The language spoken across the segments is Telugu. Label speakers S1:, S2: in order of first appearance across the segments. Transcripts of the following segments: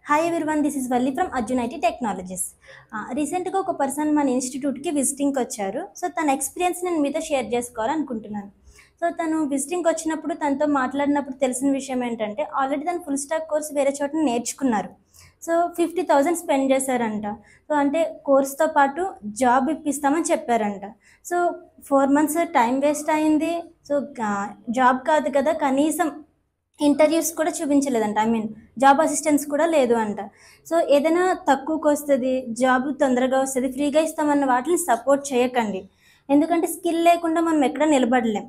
S1: Hi everyone, this is Valli from Arjun IT Technologies. రీసెంట్గా ఒక పర్సన్ మన ఇన్స్టిట్యూట్కి విజిటింగ్కి వచ్చారు. సో తన ఎక్స్పీరియన్స్ నేను మీతో షేర్ చేసుకోవాలనుకుంటున్నాను. సో తను విజిటింగ్కి వచ్చినప్పుడు తనతో మాట్లాడినప్పుడు తెలిసిన విషయం ఏంటంటే ఆల్రెడీ తను ఫుల్ స్టాక్ కోర్స్ వేరే చోట నేర్చుకున్నారు. సో 50,000 స్పెండ్ చేశారంట. సో అంటే కోర్స్తో పాటు జాబ్ ఇప్పిస్తామని చెప్పారంట. సో 4 months టైం వేస్ట్ అయింది. సో జాబ్ కాదు కదా, కనీసం ఇంటర్వ్యూస్ కూడా చూపించలేదంట. జాబ్ అసిస్టెన్స్ కూడా లేదు అంట. సో ఏదైనా తక్కువకి వస్తుంది, జాబ్ తొందరగా వస్తుంది, ఫ్రీగా ఇస్తామన్న వాటిని సపోర్ట్ చేయకండి. ఎందుకంటే స్కిల్ లేకుండా మనం ఎక్కడ నిలబడలేం.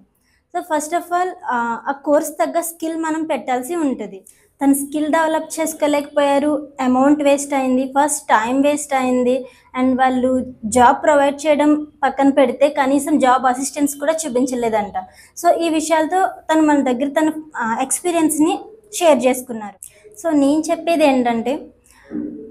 S1: సో ఫస్ట్ ఆఫ్ ఆల్ ఆ కోర్స్ తగ్గ స్కిల్ మనం పెట్టాల్సి ఉంటుంది. తన స్కిల్ డెవలప్ చేసుకోలేకపోయారు, అమౌంట్ వేస్ట్ అయింది, ఫస్ట్ టైం వేస్ట్ అయింది, అండ్ వాళ్ళు జాబ్ ప్రొవైడ్ చేయడం పక్కన పెడితే కనీసం జాబ్ అసిస్టెన్స్ కూడా చూపించలేదంట. సో ఈ విషయాలతో తను మన దగ్గర తన ఎక్స్పీరియన్స్ని షేర్ చేసుకున్నారు. సో నేను చెప్పేది ఏంటంటే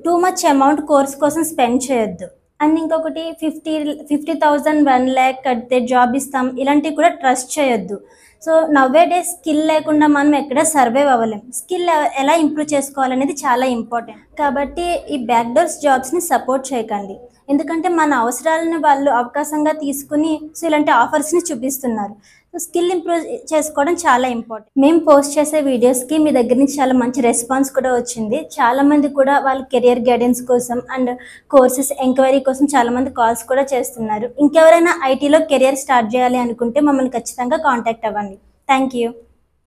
S1: టూ మచ్ అమౌంట్ కోర్స్ కోసం స్పెండ్ చేయొద్దు. అండ్ ఇంకొకటి 50,000 1 lakh కడితే జాబ్ ఇస్తాం ఇలాంటివి కూడా ట్రస్ట్ చేయొద్దు. సో నవ్వే డేస్ స్కిల్ లేకుండా మనం ఎక్కడ సర్వైవ్ అవ్వలేం. స్కిల్ ఎలా ఇంప్రూవ్ చేసుకోవాలనేది చాలా ఇంపార్టెంట్. కాబట్టి ఈ బ్యాక్డోర్స్ జాబ్స్ని సపోర్ట్ చేయకండి. ఎందుకంటే మన అవసరాలను వాళ్ళు అవకాశంగా తీసుకుని సో ఇలాంటి ఆఫర్స్ని చూపిస్తున్నారు. సో స్కిల్ ఇంప్రూవ్ చేసుకోవడం చాలా ఇంపార్టెంట్. మేము పోస్ట్ చేసే వీడియోస్కి మీ దగ్గర నుంచి చాలా మంచి రెస్పాన్స్ కూడా వచ్చింది. చాలామంది కూడా వాళ్ళ కెరియర్ గైడెన్స్ కోసం అండ్ కోర్సెస్ ఎంక్వైరీ కోసం చాలామంది కాల్స్ కూడా చేస్తున్నారు. ఇంకెవరైనా ఐటీలో కెరియర్ స్టార్ట్ చేయాలి అనుకుంటే మమ్మల్ని ఖచ్చితంగా కాంటాక్ట్ అవ్వండి. Thank you.